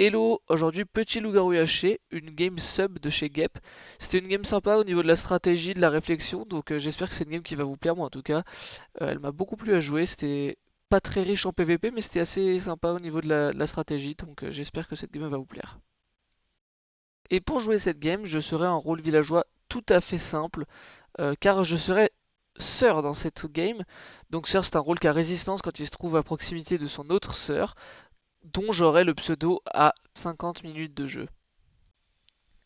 Hello, aujourd'hui petit loup-garou haché, une game sub de chez Gep. C'était une game sympa au niveau de la stratégie, de la réflexion, donc j'espère que c'est une game qui va vous plaire, moi en tout cas. Elle m'a beaucoup plu à jouer, c'était pas très riche en PVP, mais c'était assez sympa au niveau de la stratégie, donc j'espère que cette game va vous plaire. Et pour jouer cette game, je serai un rôle villageois tout à fait simple, car je serai sœur dans cette game. Donc sœur c'est un rôle qui a résistance quand il se trouve à proximité de son autre sœur, dont j'aurai le pseudo à 50 minutes de jeu.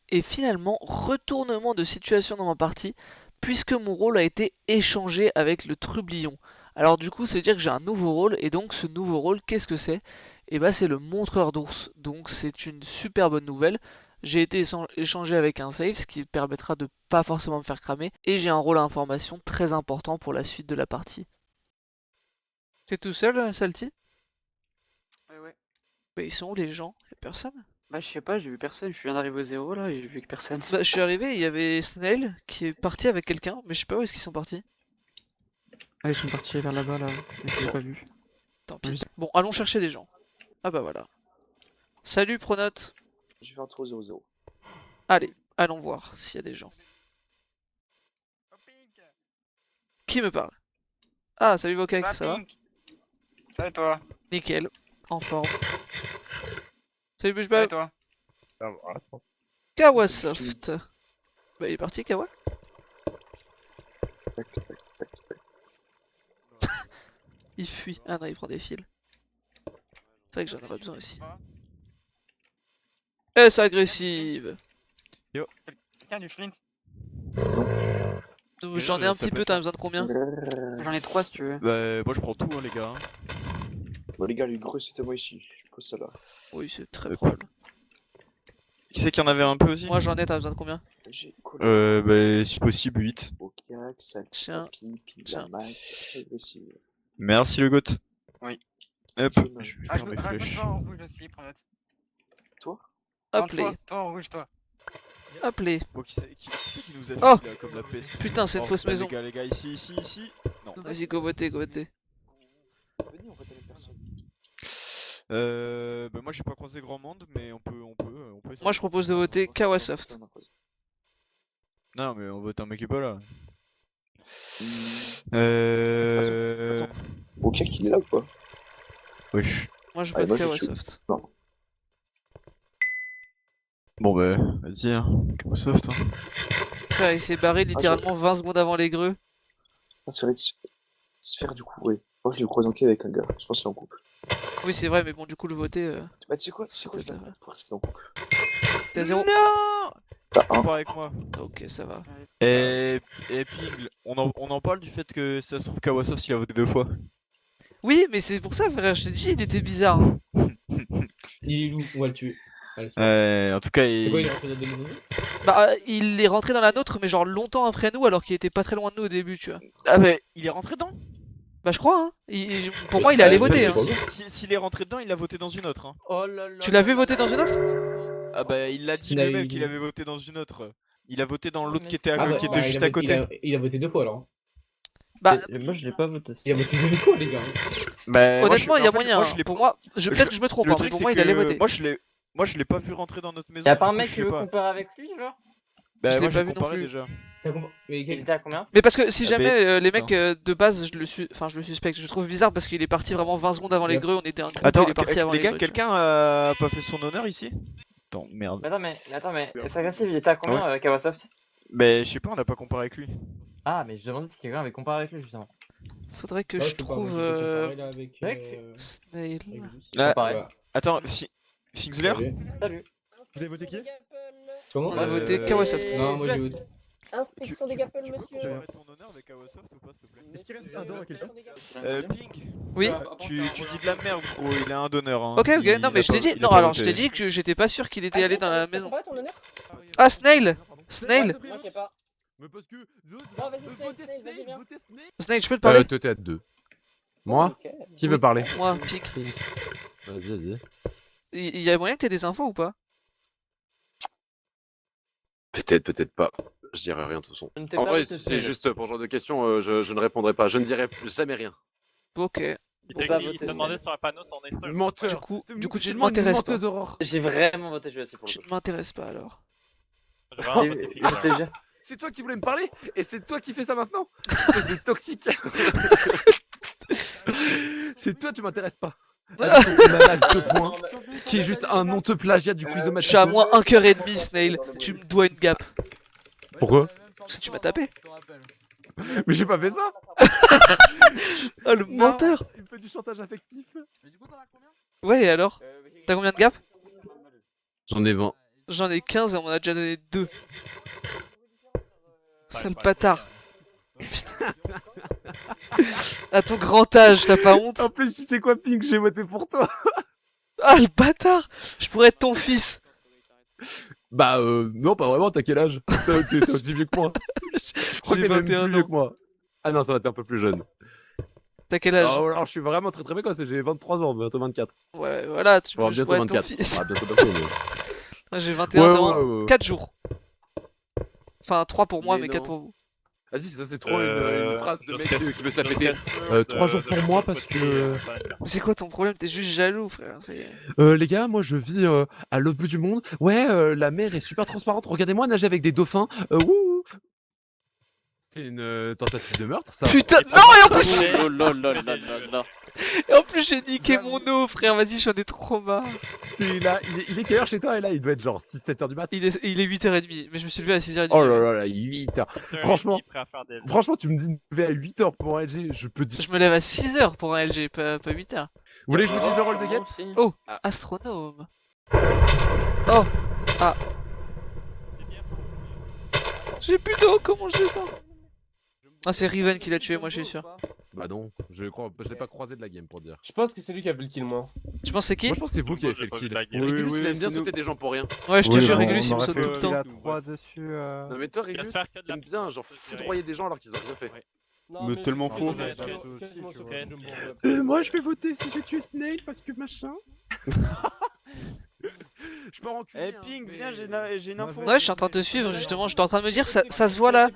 Et finalement, retournement de situation dans ma partie, puisque mon rôle a été échangé avec le trublion. Alors du coup, ça veut dire que j'ai un nouveau rôle, et donc ce nouveau rôle, qu'est-ce que c'est? Et bah c'est le montreur d'ours, donc c'est une super bonne nouvelle. J'ai été échangé avec un save, ce qui permettra de pas forcément me faire cramer, et j'ai un rôle à information très important pour la suite de la partie. T'es tout seul, Salty? Ouais. Bah ils sont où les gens? Y'a personne? Bah je sais pas, j'ai vu personne, je viens d'arriver au 0 là et j'ai vu que personne. Bah je suis arrivé, il y avait Snail qui est parti avec quelqu'un, mais je sais pas où est-ce qu'ils sont partis. Ah ils sont partis vers là-bas là, mais je l'ai pas vu. Tant pis. Bon, allons chercher des gens. Ah bah voilà. Salut Pronote. Je vais un tour 0-0. Allez, allons voir s'il y a des gens. Qui me parle? Ah, salut Vokek, ça va? Salut toi. Nickel, en forme. Salut Salut Bushbab. toi. Kawasoft. Bah il est parti Kawa? Tac, tac, tac, tac. Il fuit. Ah non, il prend des fils. C'est vrai que j'en aurais besoin aussi. S agressive. Quelqu'un du flint? J'en ai un petit peu, t'as besoin de combien? J'en ai 3 si tu veux. Bah, moi je prends tout, hein, les gars. Bon, les gars, les gros, c'était moi ici. Je pose ça là. Oui, c'est très probable. Qui c'est qu'il y en avait un peu aussi? Moi j'en ai, t'as besoin de combien? J'ai Bah, si possible, 8. Okiak, Tiens, Salpi, tiens. Max, c'est agressif. Merci le goth. Oui. Hop, Je- je vais Ah, faire mes raconte flèches. toi en rouge aussi, prends note. Toi? Non, Appelez, toi en rouge, toi. appelez. Bon, qui c'est qui nous a Oh fui là comme la peste? Putain, c'est une Oh, fausse là, maison. Les gars, ici. Non. Vas-y, go voter, go voter. Venez, on va donner personne. Bah, moi j'ai pas croisé grand monde, mais on peut essayer. Moi je propose de voter Kawasoft. Non, mais on vote un mec qui est pas là. Attends. Okiak, il est là ou pas? Wesh. Moi je Allez, vote moi, je suis- Kawasoft. Bon, bah, vas-y, hein. Microsoft, hein. Frère, il s'est barré littéralement 20 secondes avant les greux. Ah, c'est vrai que Sphère, du coup, oui. Moi, je l'ai croisé en quai avec un gars. Je pense qu'il est en couple. Oui, c'est vrai, mais bon, du coup, le voter. Bah, tu sais quoi? Je peut-être l'ai vrai. pour qu'il est en couple. T'es à 0. Non! T'as un. Pas avec moi. Ok, ça va. Et Ping, on en parle du fait que ça se trouve Kawasoft il a voté 2 fois. Oui, mais c'est pour ça, frère, je t'ai dit, il était bizarre. Hein. Il est loup, on va le tuer. Allez, c'est parti. En tout cas, C'est quoi, il il... est rentré dans 2012? Bah, il est rentré dans la nôtre, mais genre longtemps après nous, alors qu'il était pas très loin de nous au début, tu vois. Ah bah, il est rentré dedans. Bah, je crois, hein. Pour moi, il est allé voter. Hein. Parce que s'il est rentré dedans, il a voté dans une autre. Hein. Oh là là. Tu l'as vu voter dans une autre? Ah bah, il l'a dit Il a lui-même eu- qu'il avait voté dans une autre. Il a voté dans l'autre qui était, Ah, qui bah, était juste il a à côté. Il a voté 2 fois alors. Bah, Moi je l'ai pas voté. Il a voté 2 fois les gars. Bah, honnêtement, il y a en fait, moyen. moi, Hein. je l'ai Pour pas- moi, peut-être que je me trompe, Le hein, mais truc, pour c'est moi, il allait que voter. moi, je l'ai pas vu rentrer dans notre maison. Y'a pas un du coup, mec je qui sais veut pas. comparer avec lui, genre Bah, Je l'ai moi, pas j'ai vu non comparé plus. déjà. Mais Il quel... était à combien? Mais parce que si Ah, jamais mais- les mecs Attends. de base, je le suspecte. Je trouve bizarre parce qu'il est parti vraiment 20 secondes avant les Yep. greux. On était un groupe, Attends, il est parti avant les gars, greux, tu quelqu'un a pas fait son honneur ici? Attends, merde. Mais attends, mais c'est agressif, il était à combien, Kawasoft? Mais je sais pas, on a pas comparé avec lui. Ah, mais je demandais si quelqu'un avait comparé avec lui, justement. vois. Faudrait que Ouais, je je peux pas, trouve moi, je peux comparer, là, avec, Mec, Snail. avec Luce. Là, Pareil. Voilà. Attends, Fixler? Allez. Salut. Vous avez voté qui? Comment On a voté Kawasoft. Non, moi j'ai voté. Inspection des Gapple, monsieur. Tu peux ton honneur avec Kawasoft ou pas, s'il te plaît? Est-ce qu'il reste un don à quelqu'un? Ping, Oui. tu dis de la merde, gros, il a un donneur. Hein. Ok, ok. Il Non, a mais je pas- t'ai dit. il a Non, pas alors voté. je t'ai dit que j'étais pas sûr qu'il était allé dans la maison. T'as ton honneur? Ah, Snail. Snail. Moi, je sais pas. Mais parce que. Non, vas-y, Snail, vas-y, viens. Snail, je peux te parler? Toi t'es à 2. Moi? Ok. Qui veut parler? Moi, Pink. Vas-y. Il y a moyen que t'aies des infos ou pas? Peut-être pas. Je dirais rien de toute façon. En vrai, si c'est juste pour ce genre de questions, je ne répondrai pas. Je ne dirai jamais rien. Ok. Il t'a demandé sur un panneau si on est sûr. Menteur. Du coup, tu ne m'intéresses pas. Aurore. J'ai vraiment voté GEC pour Tu le coup. ne m'intéresses pas alors. Je te jure. C'est toi qui voulais me parler et c'est toi qui fais ça maintenant. Espèce de toxique. C'est toi, tu m'intéresses pas. Avec ton malade de points, qui est juste un honteux plagiat du Je quizomatique. suis à moins 1 cœur et demi, Snail. Tu me dois une gap. Pourquoi? Parce que tu m'as tapé. Mais j'ai pas fait ça. Oh le menteur. Il me fait du chantage affectif. Ouais, et alors? T'as combien de gap? J'en ai 20. J'en ai 15 et on m'en a déjà donné 2. Sale bâtard. À ton grand âge, t'as pas honte? En plus, tu sais quoi, Pink, j'ai voté pour toi. Ah le bâtard! Je pourrais être ton fils. Bah non, pas vraiment, t'as quel âge? T'es aussi vieux que moi. Je crois que J'ai t'es même 21 plus vieux ans. que moi. Ah non, ça va, t'es un peu plus jeune. T'as quel âge? Ah, alors je suis vraiment très très précoce, j'ai 23 ans, bientôt 24. Ouais, voilà, tu Bon, je bientôt pourrais être ton 24. fils. Ah, bientôt, mais... Moi, j'ai 21 Ouais, ans, ouais, ouais. 4 jours. Enfin, 3 pour moi, Mais mais 4 non. pour vous. Vas-y, ça c'est trop une phrase de mec qui veut se la péter. 3 jours pour moi parce que. Mais c'est quoi ton problème? T'es juste jaloux, frère. Les gars, moi je vis à l'autre bout du monde. Ouais, la mer est super transparente. Regardez-moi nager avec des dauphins. Wouh! C'était une tentative de meurtre, ça. Putain, non, et en plus, Oh là là là là là. et en plus j'ai niqué mon eau, frère. Vas-y, j'en ai trop marre. Il est quelle heure chez toi? Et là, il doit être genre 6-7 heures du mat. Il est 8h30, mais je me suis levé à 6h30. Oh là là là, 8 heures. Franchement, tu me dis de me lever à 8 heures pour un LG, je peux dire. Je me lève à 6h pour un LG, pas 8h. Vous voulez que je vous dise le rôle de Gap? Oh, astronome. Oh, ah. J'ai plus d'eau, comment je descends? Ah, c'est Riven qui l'a tué, moi je suis sûr. Bah non, je l'ai pas croisé de la game pour dire. Je pense que c'est lui qui a fait le kill, moi. Tu penses c'est qui? Moi je pense que c'est vous qui avez fait le kill. Régulus, oui, il aime bien c'est sauter des gens pour rien. Ouais, je te Oui, jure, on Régulus il me aurait saute fait tout le temps. 3 dessus. Non mais toi Régulus, t'aimes bien genre foudroyer des gens alors qu'ils ont rien fait. Mais tellement faux. Moi je vais voter si j'ai tué Snail parce que machin. Je peux enculer. Eh Ping, viens, j'ai une info. Ouais, je suis en train de te suivre justement, j'étais en train de me dire, ça se voit là,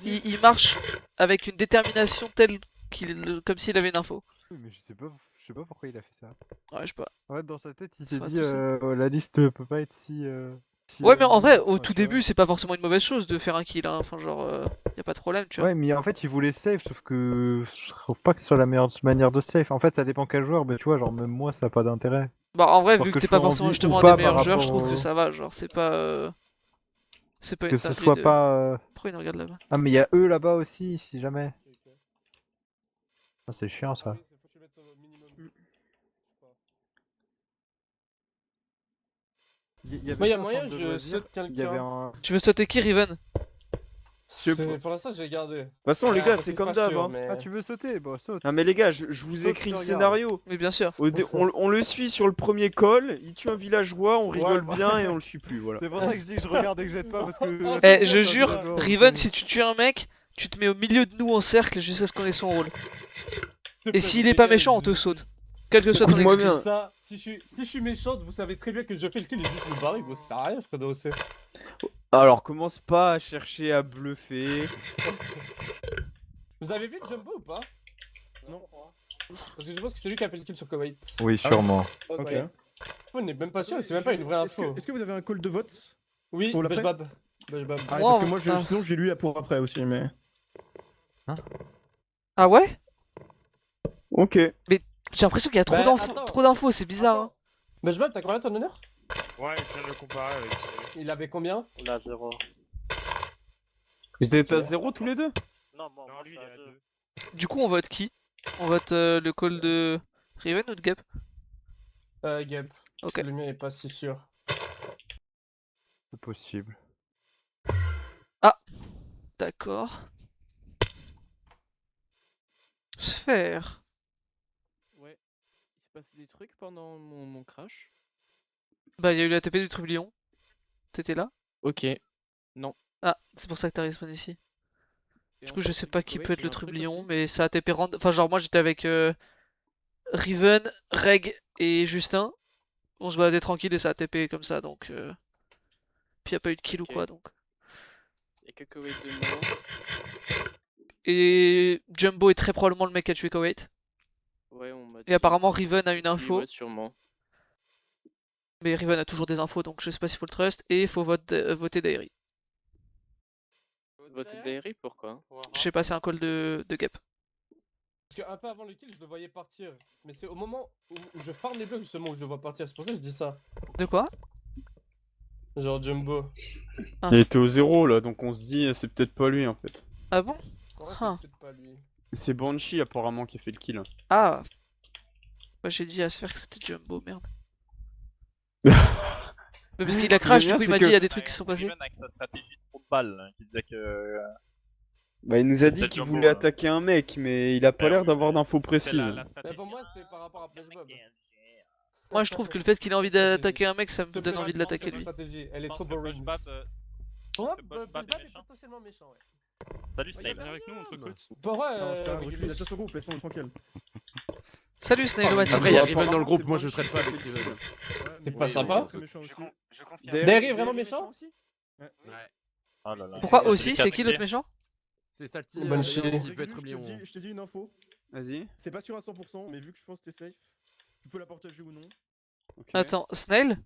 il marche avec une détermination telle comme s'il avait une info. Mais je sais pas pourquoi il a fait ça. Ouais, je sais pas. Ouais, dans sa tête, il Ça s'est va dit tout seul. la liste peut pas être si. Ouais, mais en vrai, au tout début, c'est pas forcément une mauvaise chose de faire un kill, hein. Enfin, genre, y a pas de problème, tu vois. Ouais, mais en fait, il voulait save, sauf que je trouve pas que ce soit la meilleure manière de save. En fait, ça dépend quel joueur, mais tu vois, genre, même moi, ça a pas d'intérêt. Bah, en vrai, Parce vu que que t'es je pas sois en forcément vie justement ou un pas des par meilleurs joueurs, je rapport trouve que au- ça va, genre, c'est pas. C'est pas Que une ce dinguerie soit de. pas. Pourquoi il nous regarde là-bas? Ah, mais il y a eux là-bas aussi, si jamais. Ah, c'est chiant ça. Moi, y a moyen, je saute Il y avait quelqu'un. un. Tu veux sauter qui, Riven? Pour l'instant, j'ai gardé. De toute façon, les gars, c'est pas comme d'hab. sûr, Hein. mais- Ah, tu veux sauter? Bon, saute. Ah, mais les gars, je vous Sauf écris que le tu scénario. Oui, bien sûr. On le suit sur le premier call, il tue un villageois, on rigole Ouais, bien et on le suit plus, voilà. C'est pour ça que je dis que je regarde et que jette pas parce que. Eh, je jure, Riven, si tu tues un mec, tu te mets au milieu de nous en cercle jusqu'à ce qu'on ait son rôle. Et s'il est pas méchant, on te saute. Quel que soit ton Écoute-moi excuse. bien. Ça, si je suis méchante, vous savez très bien que je fais le kill et juste me barrer, vous sert à rien, Fredo. Alors, commence pas à chercher à bluffer. Vous avez vu le Jumbo ou pas? Non. Parce que je pense que c'est lui qui a fait le kill sur Koweït. Oui, sûrement. Ok. On n'est même pas sûr, c'est même pas une vraie info. Est-ce que vous avez un call de vote? Oui, pour l'après Bejbab. Bejbab. Ah, Moi, parce que moi, ah. sinon j'ai lu pour après aussi, mais. Ah ouais? Ok. J'ai l'impression qu'il y a trop Bah, d'infos, attends. trop d'infos, c'est bizarre. Hein. Bejbab, t'as combien ton honneur? Ouais, je viens de le comparer avec. Il avait combien? Il a 0. Ils étaient à 0 tous les deux? Non, lui, il est à 2. Du coup, on vote qui? On vote le call de Riven ou de Gap? Gap. Ok. Le mien est pas si sûr. C'est possible. D'accord. Sphère. Ouais. Il s'est passé des trucs pendant mon crash. Bah, il y a eu la TP du Trublion. T'étais là? Ok. Ah, c'est pour ça que t'as respawn ici. Et Du en coup, fait, je sais pas qui Koweït, peut être il y a le un truc Trublion, aussi. mais ça a TP random. Enfin, genre, moi j'étais avec Riven, Reg et Justin. On se baladait tranquille et ça a TP comme ça, donc. Puis y a pas eu de kill Ok. ou quoi, donc. Et que Koweït de mort. Et Jumbo est très probablement le mec qui a tué Koweït. Ouais, on m'a Et apparemment Riven a une dit, info, ouais, sûrement. mais Riven a toujours des infos donc je sais pas s'il faut le trust. Et il faut voter Dairy. Voter Dairy, pourquoi? Je sais pas, c'est un call de Gap. Parce qu'un peu avant le kill, je le voyais partir. Mais c'est au moment où je farm les blocs justement où je le vois partir. C'est pour ça que je dis ça. De quoi? Genre Jumbo. Ah. Il était au 0 là, donc on se dit c'est peut-être pas lui en fait. Ah bon? En vrai, Ah. c'est peut-être pas lui. C'est Banshee apparemment qui a fait le kill. Ah. Bah, j'ai dit à se faire que c'était Jumbo, merde. Mais parce qu'il a crash, du coup il m'a dit il y a des trucs qui sont passés. Riven avec sa stratégie de trou de balle, hein, qui disait que. Bah il nous a C'est dit qu'il Jumbo, voulait hein. attaquer un mec, mais il a pas Bah l'air oui, d'avoir mais d'infos c'est précises. la Mais stratégie. pour moi, c'était par rapport à Flashmob. Moi je trouve que le fait qu'il ait envie d'attaquer un mec, ça me donne envie de l'attaquer lui. Stratégie. Elle est Je pense trop que boring. Bushbab, Pour moi, que Bushbab est Bushbab est méchant. potentiellement méchant, ouais. Salut Snail. avec nous, on te coach. Pour vrai, Non, c'est un recul, il a Regulus. déjà son groupe, laissons-le tranquille. Salut Snailomati. Après, il y a Riven dans le groupe, moi je traite pas avec Riven. C'est pas sympa. Derrick Derrick est vraiment méchant aussi. Ouais. Oh là là. Pourquoi Et aussi? celui C'est a qui l'autre attaqué. méchant? C'est Salty Bonne qui shit. peut être lion. Je te dis une info. Vas-y. C'est pas sûr à 100%, mais vu que je pense que t'es safe, tu peux la partager ou non. Ok. Attends, Snail?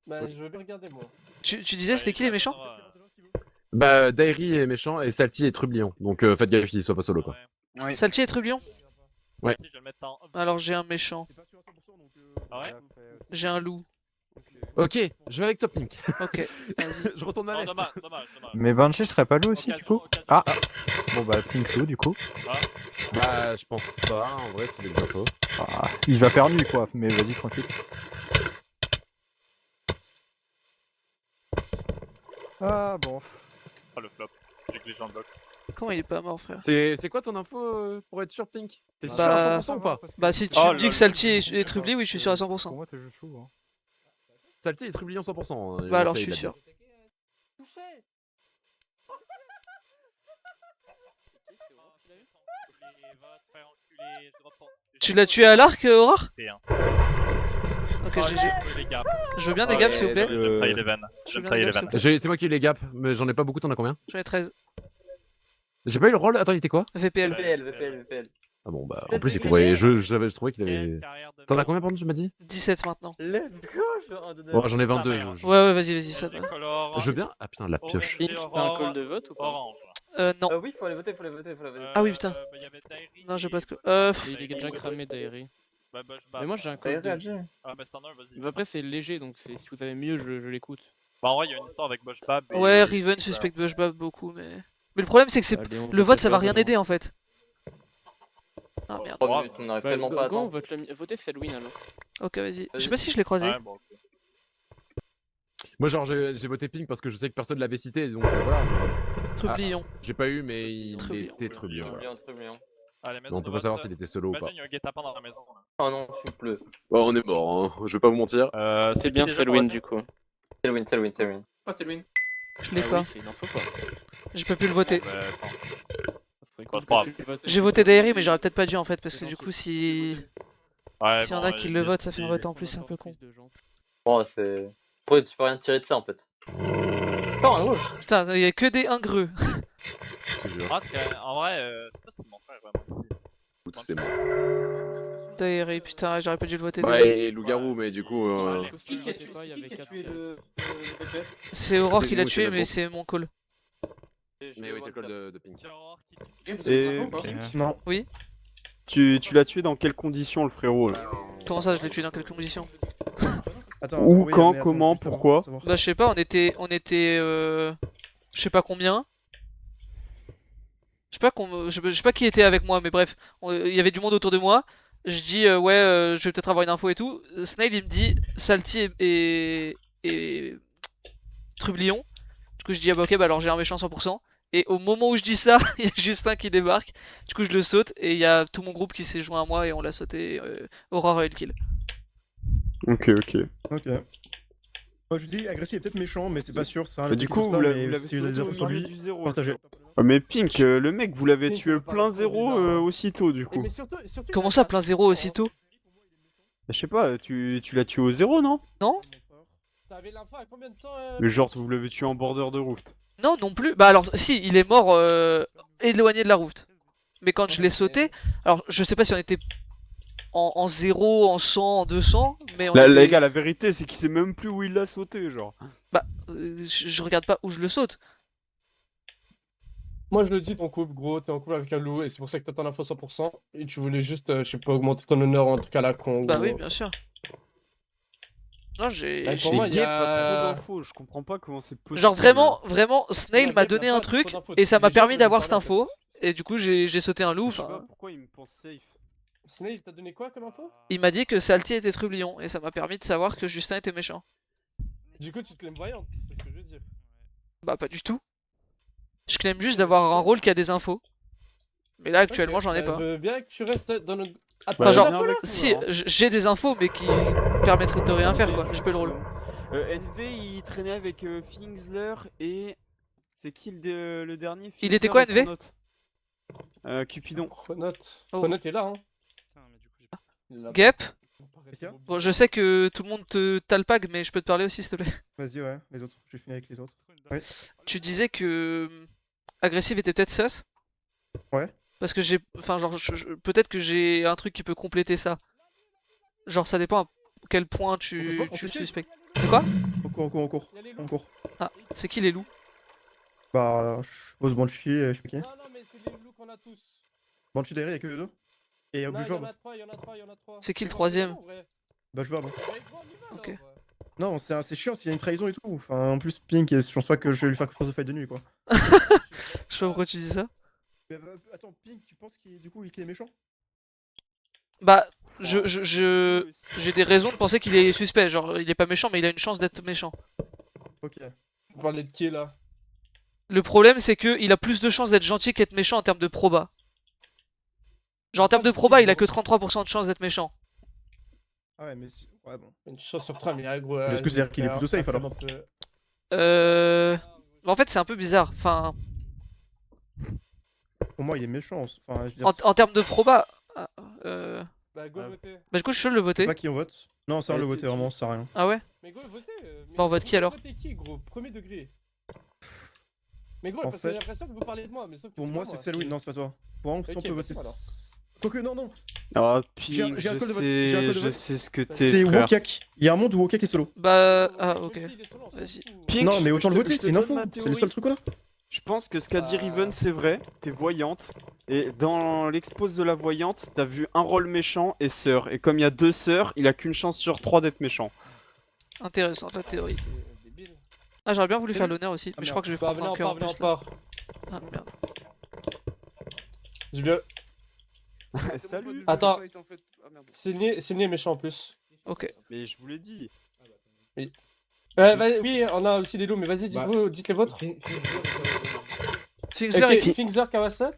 Bah, je veux bien regarder moi. Tu disais c'était qui les méchants? Bah, Dairy est méchant et Salty est trublion. Donc faites gaffe qu'il soit pas solo quoi. Ouais. Salty et Trublion? Ouais. Si, je vais le mettre en. Alors j'ai un méchant, C'est pas sûr à 100%, donc. Ah ouais j'ai un loup. Ok, je vais avec Top Link. Ok, vas-y. Je retourne ma Non, veste. dommage, dommage. Mais Banshee serait pas lui aussi, du Occasion, coup? occasion. Ah. Bon bah, Pink Lou, du coup. Bah, je pense pas, en vrai, c'est des infos. Ah, il va faire nuit, quoi. Mais vas-y, tranquille. Ah, bon. Oh le flop. J'ai que les gens bloquent. Comment il est pas mort, frère? C'est quoi ton info pour être sûr, Pink? T'es sûr Bah, à 100% ou pas? Bah si tu Oh me dis là que là. Salty est Trubli, oui je suis sûr à 100%. Pour moi, t'es juste fou, hein. Salty est trublion 100%. hein, Bah alors ça, je il suis l'a sûr. Tu l'as tué à l'arc, Aurore? Ok, GG. Je veux bien des gaps s'il vous plaît. Je vais trahir les vannes. Je Je veux vais bien des trahir les gaps s'il vannes. vous plaît. C'est moi qui ai eu les gaps, mais j'en ai pas beaucoup, t'en as combien? J'en ai 13. J'ai pas eu le rôle, attends, il était quoi? VPL. VPL. Ah bon, bah en plus il combat, je trouvais qu'il avait. T'en as combien, pardon, tu m'as dit? 17 maintenant. Let's go, genre, Bon, j'en ai 22. Ouais, vas-y, ça te va. Je veux bien. Ah putain, la pioche. Pink, t'as un call de vote ou pas? Orange. Non. Oui, faut aller voter, faut aller voter. Ah oui, putain. Bah, y avait Dairy Non, j'ai pas de et- co- Il est déjà cramé Dairy. Bah, Bushbab. Mais moi j'ai un call de... Ah bah c'en a un, vas-y. Bah, après c'est léger donc si vous avez mieux je l'écoute. Bah en vrai, il y a une histoire avec Bushbab. et- Ouais, Riven suspecte Bushbab beaucoup, mais. Mais le problème c'est que c'est. Allez, on Le vote vote ça va Bushbab, rien alors. aider en fait. Ah merde. 3 minutes, on n'arrive Bah, tellement pas à go, on attendre. vote voter Selwyn alors. Ok, vas-y. Je sais pas si je l'ai croisé. Ouais, bon, ok. Moi, genre, j'ai voté Pink parce que je sais que personne l'avait cité, donc voilà. mais Trublion. J'ai pas eu, mais il Trublion. était trublion. Voilà. Trublion. Allez, Mais on peut pas savoir s'il était solo ou pas. Imagine, il y a un guet-apens dans la maison. là. Oh non, je suis bleu. Bon, on est mort, hein. Je vais pas vous mentir. C'est bien Selwyn du coup. Selwyn. Pas Selwyn. Je l'ai Ah pas. oui, c'est une info quoi. J'ai pas pu le voter. Bah, attends. Ça serait Bah, cool c'est pas que tu le votes. J'ai voté Dairy, mais j'aurais peut-être pas dû en fait, parce que du coup, si. Ouais, S'il y en bon, a qui le il- votent, ça fait un il- vote en plus, c'est un peu con. Bon, c'est. Après, tu peux rien tirer de ça en fait. Putain, il y a que des ingreux. Je te jure. Ah, parce qu'en vrai, c'est pas si mon frère vraiment ici. Tout c'est mort. Dairy, putain, j'aurais pas dû le voter. Ouais, désolé. et loup-garou, mais du coup. Qui a tué le VPF? C'est Aurore C'est qui l'a nous, c'est tué, le mais groupe. c'est mon call. Mais oui, c'est le call de Pink. C'est Aurore qui- Et... Non. Oui. Tu l'as tué dans quelles conditions le frérot là? Comment ça, je l'ai tué dans quelles conditions? Attends, Où, oui, quand, mais attends, comment, juste avant, pourquoi? savoir. Bah, je sais pas, on était. Je sais pas combien. Je sais pas, je sais pas qui était avec moi, mais bref, il y avait du monde autour de moi. Je dis, ouais, je vais peut-être avoir une info et tout. Snail, il me dit Salty et Trublion. Du coup, je dis, ah bah ok, bah alors j'ai un méchant 100%. Et au moment où je dis ça, il y a Justin qui débarque. Du coup, je le saute et il y a tout mon groupe qui s'est joint à moi et on l'a sauté. Aurore a eu le kill. Ok, ok. Ok. Moi je dis, Agressif est peut-être méchant, mais c'est pas sûr. C'est un Mais du coup, vous l'avez si vous avez des infos sur lui, du zéro. partagez. Ah, mais Pink, le mec, vous l'avez Pink, tué on parle plein trop zéro bizarre, hein. aussitôt du coup. Mais surtout, Comment ça, plein zéro aussitôt? Je sais pas, tu l'as tué au zéro, non? Non? T'avais l'info à combien de temps Mais genre, vous l'avez tué en border de Rift. Non, non plus. Bah alors, si, il est mort éloigné de la route. Mais quand je l'ai sauté, alors je sais pas si on était en 0, en 100, en 200, mais on Les était- gars, la vérité, c'est qu'il sait même plus où il l'a sauté, genre. Bah, je regarde pas où je le saute. Moi, je le dis, ton couple, gros, t'es en couple avec un loup, et c'est pour ça que t'as ton info 100%, et tu voulais juste, je sais pas, augmenter ton honneur en tout cas à la con. Bah gros. oui, bien sûr. Non, j'ai... Bah, pour j'ai- moi, il y Gay, pas trop a... d'infos, je comprends pas comment c'est possible. Genre vraiment, Snail Ouais, m'a Gabe, donné il a un pas truc, trop d'infos, et ça tu m'a dis juste permis de d'avoir lui cette parler, en info, et du coup j'ai sauté un loup. Je sais Enfin, pas pourquoi il me pense safe. Snail, t'a donné quoi comme info? il m'a dit que Salty était trublion, et ça m'a permis de savoir que Justin était méchant. Du coup, tu te l'aimes voyante, c'est ce que je veux dire. Bah pas du tout. Je claime juste d'avoir un rôle qui a des infos. Mais là actuellement j'en ai Bah, pas. je veux bien que tu restes dans notre... Enfin genre, viens avec nous, si alors. j'ai des infos mais qui permettraient de rien faire quoi, j'ai pas le rôle. NV, il traînait avec Fingsler et... C'est qui le dernier? Il était Fingsler quoi, et NV? Chronote. Cupidon. Chronote. Oh. Chronote est là, hein. Putain, mais du coup, j'ai pas- Gep, Qu'est-ce bon je sais que tout le monde te talpag mais je peux te parler aussi s'il te plaît. Vas-y, ouais, les autres. Je vais finir avec les autres. Tu disais que Agressive était peut-être sus? Ouais. Parce que j'ai... Enfin genre, peut-être que j'ai un truc qui peut compléter ça. Genre ça dépend à quel point On tu peut le checker suspectes. C'est quoi? En cours. En cours. Ah, c'est qui les loups? Bah, je pose Banshee et je sais pas qui. Non, non, mais c'est les loups qu'on a tous. Banshee derrière, y'a que les deux. Et Non, il y en Bushword. a trois, il y en a trois, il y en a trois. C'est qui le On va troisième? en vrai. Bushword. Bah, go, on y va, Ok. alors. Non, c'est chiant s'il y a une trahison et tout. Enfin, en plus, Pink, je pense pas que je vais lui faire confiance de fight de nuit, quoi. Je sais pas pourquoi tu dis ça. Mais, attends, Pink, tu penses qu'il est méchant? Bah, j'ai des raisons de penser qu'il est suspect. Genre, il est pas méchant, mais il a une chance d'être méchant. Ok. Vous parlez de qui, là? Le problème, c'est que il a plus de chances d'être gentil qu'être méchant en termes de proba. Genre, en termes de proba, il a que 33% de chance d'être méchant. Ah ouais, mais ouais, bon. Une chance sur 3, mais gros. Mais est-ce que c'est-à-dire qu'il est plutôt safe, alors? En fait, c'est un peu bizarre. Enfin, Pour moi, il est méchant. Enfin, je veux dire, en termes de proba. Bah, go voter. Bah, du coup, je suis seul de je sais voter. pas qui on vote. Non, ça, on le voter, vraiment, ça sert à rien. Ah ouais? Mais go voter. Bah, on vote qui, alors? Voter qui, gros? Premier degré. Mais gros, En parce que j'ai fait, l'impression que vous parlez de moi, mais sauf que Pour moi, c'est Selwyn, non, c'est pas toi. Pour moi, si on Ok, peut bah, voter. c'est moi, alors. Quoique, non. Ah, J'ai un Pink, call de je vote, j'ai un call de sais, je vote. sais ce que C'est t'es, frère. Wokak. Il y a un monde où Wokak est solo. Bah, ah, ok. Vas-y. Pink, Non, mais autant le je te- voter, je te c'est une donne info. ma C'est le théorie. seul truc là. Je pense que ce qu'a dit Riven, c'est vrai. T'es voyante. Et dans l'expose de la voyante, t'as vu un rôle méchant et sœur. Et comme il y a deux sœurs, il a qu'une chance sur 3 d'être méchant. Intéressante la théorie. Débile. Ah, j'aurais bien voulu faire l'honneur aussi, mais je crois que je vais Bah, prendre venez, un on cœur en part, venez, plus on là. part. Ah, merde. J'ai bien. Salut. Attends. Signé est méchant en plus. Ok. Mais je vous l'ai dit. Oui, oui, on a aussi des loups, mais vas-y, dites les vôtres. Fingsler Ok, et qui? Fingsler, Kawasat.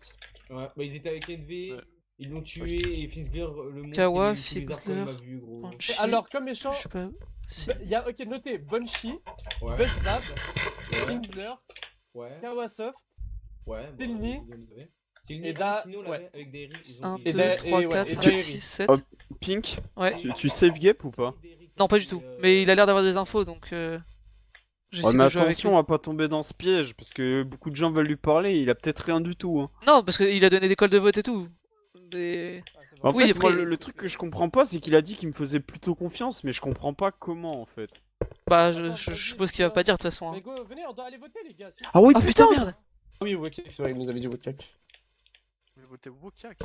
Ouais, bah ils étaient avec NV, ils l'ont tué et Fingsler le monde. Kawa, il est bizarre quand il Fingsler, m'a vu, gros. Banshee. Alors, comme méchant, Je sais pas. Si. il y a, ok, notez, Banshee, Ouais. Buzzbab, Ouais. Fingsler, Ouais. Kawasoft, Ouais. Tilny, Silny, et Da- sinon, on ouais. l'avait avec des riz. 1, Et 2, da- 3, et ouais, 4, et 5, Daery. 6, 7. Hop. Pink, Ouais. tu save Gap ou pas? Non, pas du tout. Mais il a l'air d'avoir des infos donc. J'essaie Ouais, mais de jouer avec lui. attention à pas tomber dans ce piège, parce que beaucoup de gens veulent lui parler, il a peut-être rien du tout. Hein. Non, parce qu'il a donné des calls de vote et tout. Mais. En Oui, fait, après- moi, le truc que je comprends pas, c'est qu'il a dit qu'il me faisait plutôt confiance, mais je comprends pas comment en fait. Bah, je suppose qu'il va pas dire de toute façon. Mais Hein. go, venez, on doit aller voter, les gars. sinon- Ah oui, Ah putain, merde! Oui, Wokak, c'est vrai, il nous avait dit Wokak. Vous voulez voter Wokak?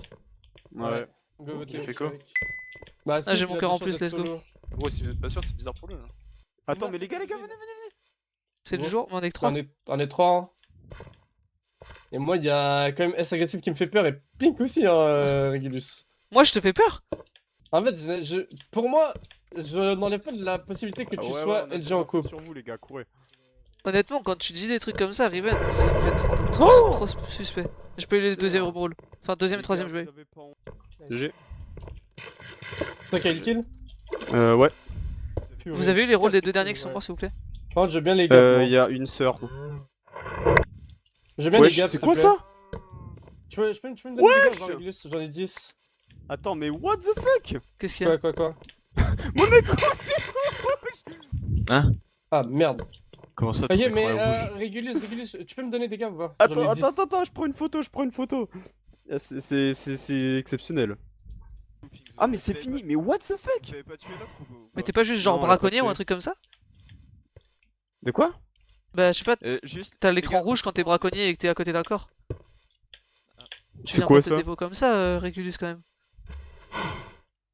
Ouais. Go voter Il fait quoi? Wokak. Bah, Ah, j'ai mon cœur en plus, let's go. Gros, si vous êtes pas sûr, c'est bizarre pour lui. Hein. Attends, mais les gars, venez. C'est le Bon. jour, mais on est que 3. On est trois. Hein. Et moi, il y a quand même S agressif qui me fait peur et Pink aussi, hein, Regulus. Moi, je te fais peur? En fait, pour moi, je n'enlève pas de la possibilité que Ah tu ouais, sois on a LG en bien couple. sur vous, les gars, courez. Honnêtement, quand tu dis des trucs comme ça, Riven, ça me fait trop suspect. Je peux aller le deuxième rôle. Enfin, deuxième et troisième jouet. GG. C'est toi qui as eu le kill? Ouais. Vous avez eu les rôles des deux derniers qui sont morts, s'il vous plaît? Par contre, j'aime bien les gars. Il y a une sœur. J'aime bien Wesh, les gars. c'est quoi ça? Tu peux me donner des gars, genre, Regulus? J'en ai 10. Attends, mais what the fuck? Qu'est-ce qu'il y a? Quoi? Mon écran. Hein? Ah, merde. Comment ça, Ok, ton écran mais est rouge? Regulus, tu peux me donner des gars ou pas? J'en ai 10. Attends, je prends une photo. Ah, c'est exceptionnel. Ah, mais c'est fini, mais what the fuck? J'avais pas tué l'autre ou Mais t'es pas juste genre Non, on l'a pas braconnier ou un tué. truc comme ça? De quoi? Bah je sais pas, Juste. t'as les l'écran gars, rouge quand t'es braconnier et que t'es à côté d'un corps. Tu C'est viens quoi pas te ça? défaut comme ça, Régulus quand même.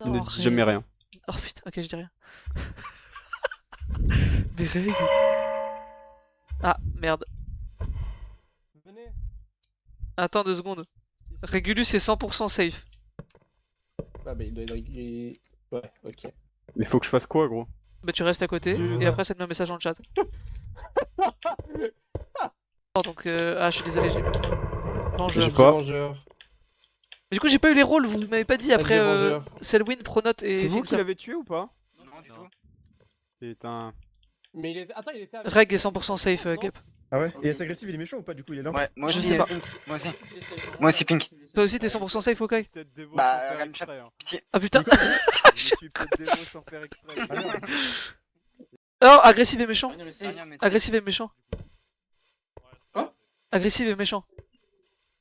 Ne Non, dis jamais rien. Oh putain, ok, je dis rien. Mais Rég. Ah, merde. Venez. Attends 2 secondes. Régulus est 100% safe. Ah, mais il doit être. Ouais, ok. Mais faut que je fasse quoi, gros? Bah tu restes à côté et après ça te met un message dans le chat. Oh, donc ah je suis désolé, j'ai Vengeur. J'ai pas. Vengeur. Mais du coup j'ai pas eu les rôles, vous m'avez pas dit après Vengeur. Selwyn, Pronote et C'est vous qui Finster. l'avez tué ou pas? Non, du tout. Putain. Mais il était. Attends, il était avec. Reg est 100% safe, Non Gap. Ah ouais? Et S-agressif, il est méchant ou pas du coup? Il est lent? Ouais, moi Je aussi. sais pas. Moi aussi. Moi aussi, Pink. Toi aussi t'es 100% safe, ok? Peut-être dévo Bah, sans faire Ramchat, exprès, hein. pitié. Ah putain. Je suis peut-être dévo sans faire exprès. Ah merde. Oh, agressif et méchant. Anya, mais Agressif et méchant. Quoi? Agressif et méchant.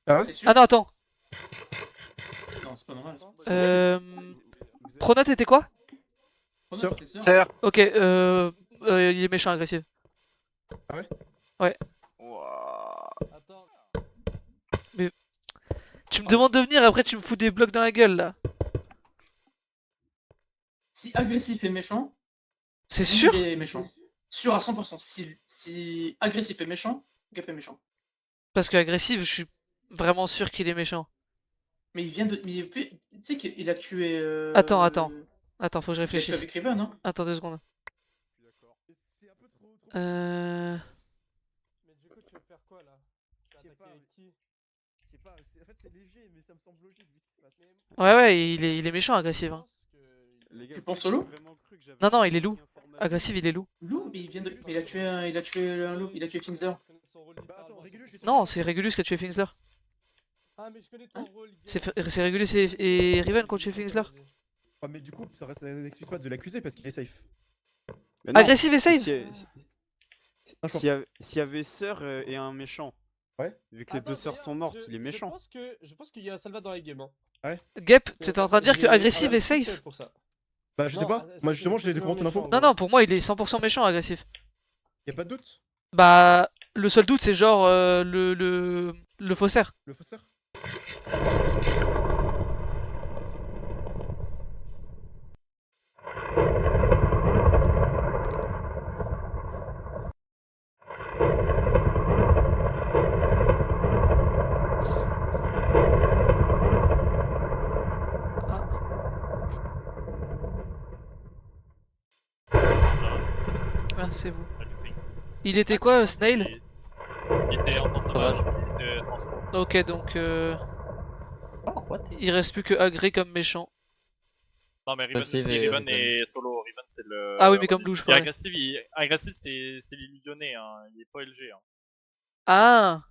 Ah ouais? Ah non, attends. Non, c'est pas normal. Pronote était quoi? Sœur. Sœur. Ok, il est méchant, agressif. Ah ouais? Ouais. Ouah. Attends. Tu me demandes de venir et après tu me fous des blocs dans la gueule là. Si agressif et méchant, C'est sûr? il est méchant. Sûr à 100%. Si agressif et méchant, Gap est méchant. Parce que agressif, je suis vraiment sûr qu'il est méchant. Mais il vient de. Mais tu sais qu'il a tué. Attends, attends, faut que je Il a tué réfléchisse. avec Riven, hein? Attends 2 secondes. Euh... Mais du coup, tu veux faire quoi là? Tu vas attaquer avec qui? Je sais pas, en fait c'est léger, mais ça me semble logique vu ce qui se passe. Ouais, il est méchant, agressif. Hein. Les gars, Tu vous penses avez solo? vraiment cru que j'avais Non, non, une il est loup. information. Agressif, il est loup. Loup, mais il vient de. Mais il a tué un loup, il a tué Finster. Bah attends, Régulus, j'ai Non, c'est Régulus qui a tué Finsler. Ah, mais je connais ton rôle. C'est Régulus et Riven qui ont tué Finsler. Ah mais du coup, ça reste un excuse pas de l'accuser parce qu'il est safe. Mais non, Agressif et safe. S'il y avait sœur et un méchant. Ouais. Vu que les deux sœurs sont mortes, il est méchant. Je pense qu'il y a un Salva dans la game. Hein. Ouais. Gap, t'étais en train de dire que J'ai agressif un est petit safe? pour ça. Bah je sais Non, pas, moi justement j'ai c'est comment ton méchant, info. Non, non, pour moi il est 100% méchant, agressif. Y'a pas de doute? Bah, le seul doute c'est genre le faussaire. Le fausseur? Ah, c'est vous. Il était quoi, Snail? Il était en sauvage. Ok, donc il reste plus que Agré comme méchant. Non, mais Riven, Passive aussi, et Riven est solo. Riven, c'est le. Ah oui, mais comme louche, Et pareil. agressif, c'est l'illusionné, hein. Il est pas LG. Hein. Ah!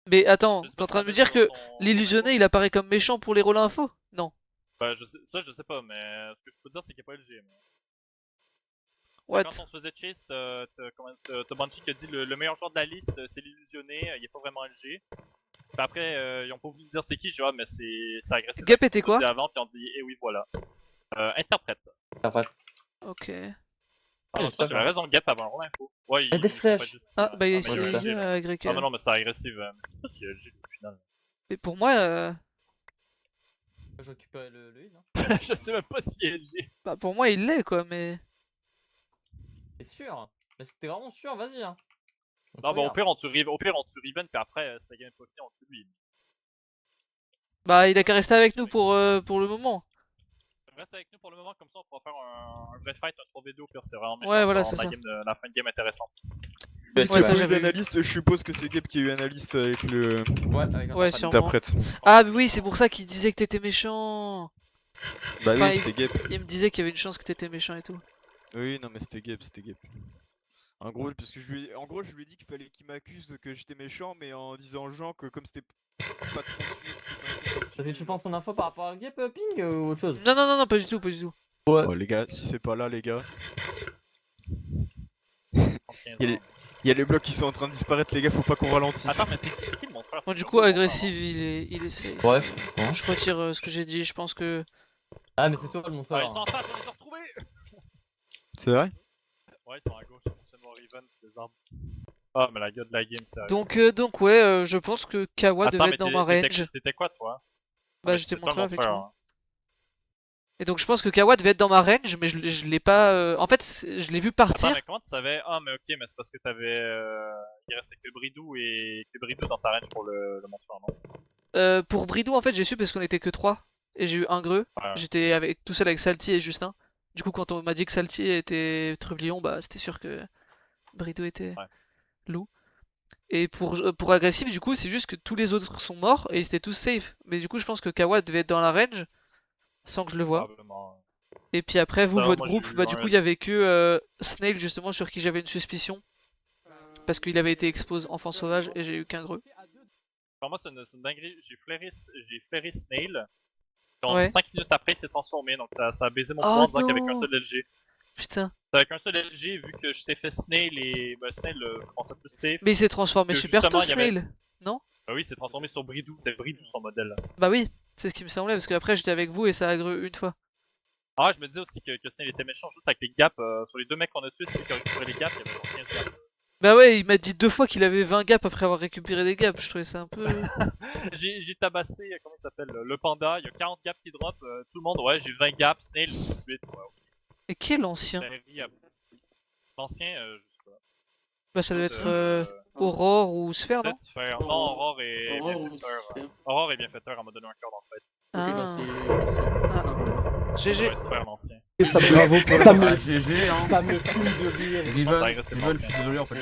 Mais attends, Je sais t'es en pas train si de me ça dire va que dans ton- l'illusionné il apparaît comme méchant pour les rôles info? Non. Bah, je sais pas, mais ce que je peux te dire, c'est qu'il est pas LG. Mais... What? Quand on se faisait chase, t'as Banshee qui a dit le meilleur joueur de la liste, c'est l'illusionné, il est pas vraiment LG. Puis après, ils ont pas voulu dire c'est qui, je vois, mais c'est agressif. Gap était quoi? Avant, puis on dit, eh oui, voilà. Interprète. Ok. Ah, non, toi, j'avais raison, Gap avant l'info. Ouais, Il y a des flèches. Ah, bah il mais est LG, dit là. Agré. Ah, mais non, mais c'est agressif, mais je sais pas si LG au final. Mais pour moi, Je récupérais le heal, hein. Je sais même pas si LG. bah pour moi il l'est quoi, mais. T'es sûr? Mais c'était vraiment sûr, vas-y, hein. Non, bah au pire, on tue Riven, puis après, c'est la game pas finie, on tue lui. Bah il a qu'à rester avec nous pour le moment. Reste avec nous pour le moment, comme ça on pourra faire un vrai fight, un 3v2 au pire, c'est vraiment Ouais, voilà, ça c'est rend ça. la fin de game intéressante. Ouais, ça j'avais vu. Analyste, je suppose que c'est Gap qui a eu analyste avec le. Ouais, avec Ouais, un sûrement. Interprète. Ah mais oui, c'est pour ça qu'il disait que t'étais méchant. Bah Enfin, oui, c'était Gap. Il me disait qu'il y avait une chance que t'étais méchant et tout. Oui, non, mais c'était Gap, c'était Gap. En gros, parce que en gros, je lui ai dit qu'il fallait qu'il m'accuse que j'étais méchant, mais en disant aux gens que comme c'était pas trop sûr, Parce que tu penses ton info par rapport à Gap Ping ou autre chose? Non, non, non, non, pas du tout, pas du tout. Ouais. Oh les gars, si c'est pas là, les gars. Il y a les blocs qui sont en train de disparaître, les gars, faut pas qu'on ralentisse. Attends, mais c'est qui le monstre? frère, Bon, c'est du pas coup, bon, agressive, il est safe. Bref, bon. Je retire ce que j'ai dit, je pense que. Ah, mais c'est toi le Ah, monteur. ils sont en face, on les a retrouvés! C'est vrai? Ouais, ils sont à gauche, c'est bon, Riven, c'est des arbres. Ah, mais la gueule de la game, sérieux. Donc ouais, je pense que Kawa Attends, devait mais être dans ma range. t'étais quoi, toi? Bah, mais je t'ai c'est toi montré mon frère, effectivement. hein. Et donc je pense que Kawa devait être dans ma range, mais je l'ai pas. En fait, je l'ai vu Attends, partir. mais comment tu savais? Ah, mais ok, mais c'est parce que t'avais. Il restait que Bridou et que Bridou dans ta range pour le monteur, non? Pour Bridou, en fait, j'ai su parce qu'on était que 3 et j'ai eu un greu. Ouais. J'étais tout seul avec Salty et Justin. Du coup, quand on m'a dit que Salty était Trublion, bah c'était sûr que Bridou était loup. Et pour agressif, du coup, c'est juste que tous les autres sont morts et ils étaient tous safe. Mais du coup, je pense que Kawa devait être dans la range sans que je le voie. Probablement. Et puis après, vous, Non, votre moi, groupe, j'ai eu bah un du coup, reste. il y avait que Snail justement sur qui j'avais une suspicion. Parce qu'il avait été exposé enfant sauvage et j'ai eu qu'un greu. Pour moi, c'est une dinguerie. J'ai flairé Snail. Genre Ouais. 5 minutes après, il s'est transformé. Donc ça a baisé mon Oh pouvoir en disant qu'il y avait non. qu'un seul LG. Putain. C'est avec un seul LG, vu que je t'ai fait Snail et. Bah, Snail commence à plus safe. Mais il s'est transformé que super tôt, justement, il y avait- Snail. Non? Bah oui, il s'est transformé sur Bridou. C'était Bridou son modèle. Bah oui, c'est ce qui me semblait parce qu'après j'étais avec vous et ça a greu une fois. Ah, je me disais aussi que Snail était méchant juste avec les gaps. Sur les deux mecs qu'on a tués, celui qui a récupéré les gaps, il y avait genre 15 gaps. Bah ouais, il m'a dit 2 fois qu'il avait 20 gaps après avoir récupéré des gaps. Je trouvais ça un peu. J'ai tabassé, comment il s'appelle, le panda, il y a 40 gaps qui drop, tout le monde, ouais, j'ai 20 gaps, Snail 18, ouais, ok. Et qui est l'ancien? L'ancien, je sais pas. Bah ça doit être Aurore ou Sphère, non? Peut-être faire, non, Aurore est Aurore ou bienfaiteur. Sphère. Aurore est bienfaiteur, elle m'a donné un cœur dans le fait. Ah. GG. Faire l'ancien. Bravo pour Ah, GG, hein. Ça me fume de rire. Riven, Ça reste Riven, je l'ancien. suis désolé en fait.